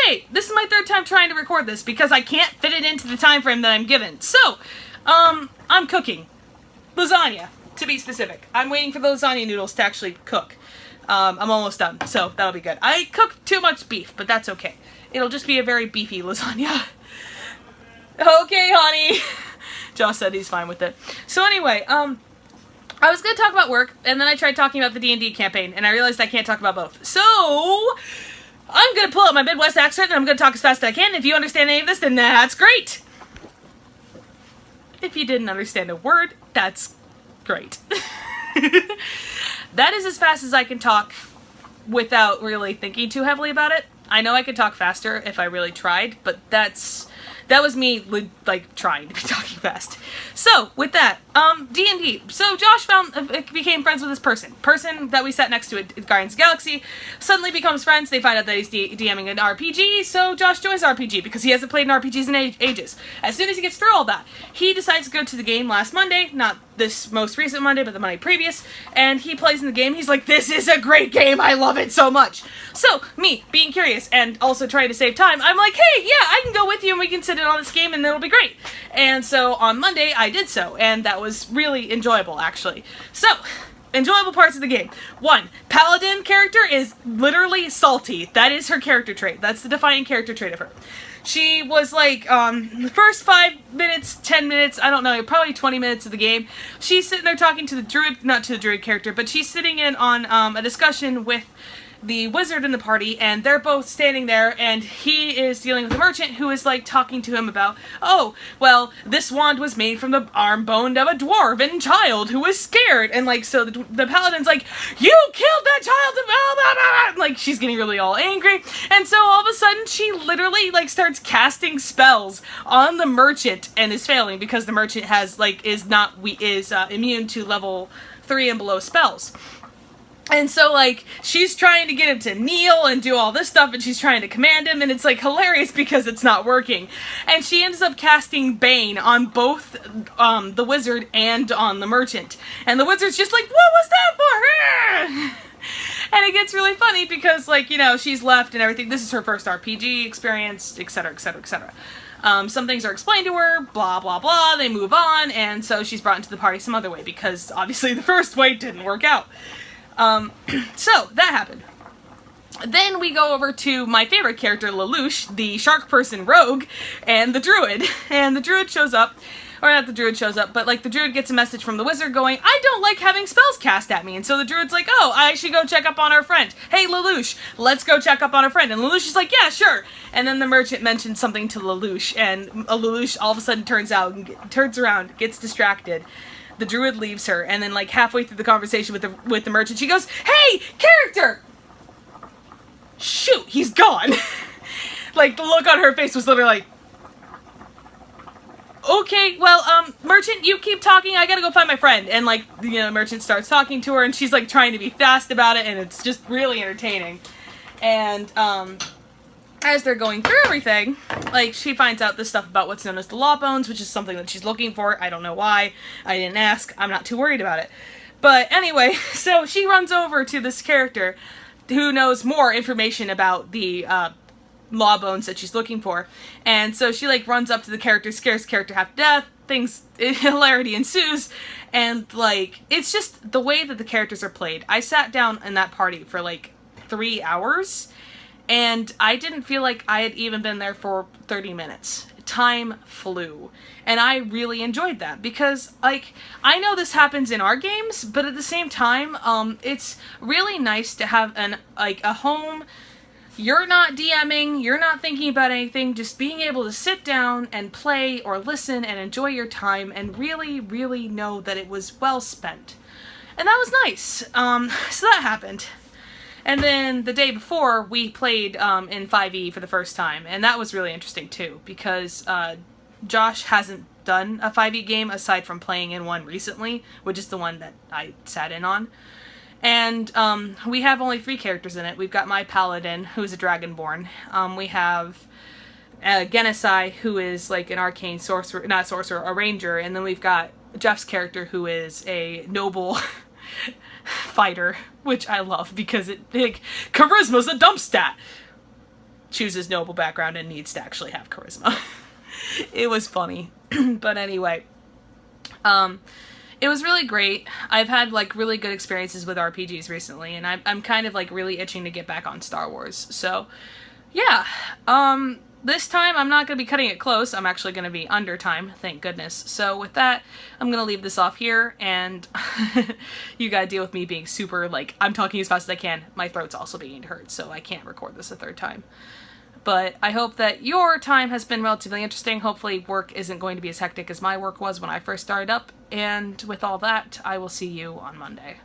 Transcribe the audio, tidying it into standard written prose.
okay, this is my third time trying to record this because I can't fit it into the time frame that I'm given. So, I'm cooking. Lasagna, to be specific. I'm waiting for the lasagna noodles to actually cook. I'm almost done, so that'll be good. I cooked too much beef, but that's okay. It'll just be a very beefy lasagna. Okay, honey. Josh said he's fine with it. So anyway, I was going to talk about work, and then I tried talking about the D&D campaign, and I realized I can't talk about both. So, I'm going to pull out my Midwest accent, and I'm going to talk as fast as I can. If you understand any of this, then that's great. If you didn't understand a word, that's great. That is as fast as I can talk without really thinking too heavily about it. I know I could talk faster if I really tried, but that was me, like, trying to be talking fast. So, with that, D&D. So, Josh became friends with this person that we sat next to at Guardians of the Galaxy, suddenly becomes friends. They find out that he's DMing an RPG, so Josh joins RPG, because he hasn't played an RPGs in ages. As soon as he gets through all that, he decides to go to the game last Monday, not this most recent Monday, but the Monday previous, and he plays in the game. He's like, this is a great game, I love it so much. So, me, being curious, and also trying to save time, I'm like, hey, yeah, I can go with you, and we can sit in on this game, and it'll be great. And so, on Monday, I did so, and that was really enjoyable, actually. So, enjoyable parts of the game. 1, Paladin character is literally salty. That is her character trait. That's the defining character trait of her. She was like, the first 5 minutes, 10 minutes, I don't know, probably 20 minutes of the game, she's sitting there talking to the druid, not to the druid character, but she's sitting in on a discussion with the wizard in the party, and they're both standing there, and he is dealing with a merchant who is, like, talking to him about, oh, well, this wand was made from the arm bone of a dwarven child who was scared, and, like, so the paladin's like, you killed that child, blah, blah, blah, blah. Like, she's getting really all angry, and so all of a sudden, she literally, like, starts casting spells on the merchant, and is failing, because the merchant has, like, is immune to level 3 and below spells. And so, like, she's trying to get him to kneel and do all this stuff, and she's trying to command him, and it's, like, hilarious because it's not working. And she ends up casting Bane on both the wizard and on the merchant. And the wizard's just like, what was that for? And it gets really funny because, like, you know, she's left and everything. This is her first RPG experience, etc., etc., etc. Some things are explained to her, blah, blah, blah, they move on, and so she's brought into the party some other way because, obviously, the first way didn't work out. So, that happened. Then we go over to my favorite character, Lelouch, the shark person rogue, and the druid. And the druid shows up, or not the druid shows up, but, like, the druid gets a message from the wizard going, I don't like having spells cast at me. And so the druid's like, oh, I should go check up on our friend. Hey, Lelouch, let's go check up on our friend. And Lelouch is like, yeah, sure. And then the merchant mentions something to Lelouch, and Lelouch all of a sudden turns around, gets distracted. The druid leaves her, and then, like, halfway through the conversation with the merchant, she goes, hey, character! Shoot, he's gone. Like, the look on her face was literally like, okay, well, merchant, you keep talking, I gotta go find my friend. And, like, you know, the merchant starts talking to her, and she's, like, trying to be fast about it, and it's just really entertaining. And, as they're going through everything, like, she finds out this stuff about what's known as the Law Bones, which is something that she's looking for. I don't know why. I didn't ask. I'm not too worried about it. But anyway, so she runs over to this character who knows more information about the Law Bones that she's looking for. And so she, like, runs up to the character, scares the character half to death, hilarity ensues, and, like, it's just the way that the characters are played. I sat down in that party for, like, 3 hours, and I didn't feel like I had even been there for 30 minutes. Time flew. And I really enjoyed that because, like, I know this happens in our games, but at the same time, it's really nice to have a home. You're not DMing, you're not thinking about anything, just being able to sit down and play or listen and enjoy your time and really, really know that it was well spent. And that was nice. So that happened. And then the day before, we played in 5e for the first time, and that was really interesting too, because Josh hasn't done a 5e game aside from playing in one recently, which is the one that I sat in on. And we have only 3 characters in it. We've got my paladin, who's a dragonborn. We have Genocide, who is like an arcane sorcerer, not sorcerer, a ranger, and then we've got Jeff's character, who is a noble fighter, which I love because charisma's a dump stat. chooses noble background and needs to actually have charisma. It was funny. But anyway, it was really great. I've had like really good experiences with RPGs recently, and I'm kind of like really itching to get back on Star Wars. So yeah, this time I'm not going to be cutting it close. I'm actually going to be under time, thank goodness. So with that, I'm going to leave this off here, and you got to deal with me being super, like, I'm talking as fast as I can. My throat's also beginning to hurt, so I can't record this a third time. But I hope that your time has been relatively interesting. Hopefully work isn't going to be as hectic as my work was when I first started up. And with all that, I will see you on Monday.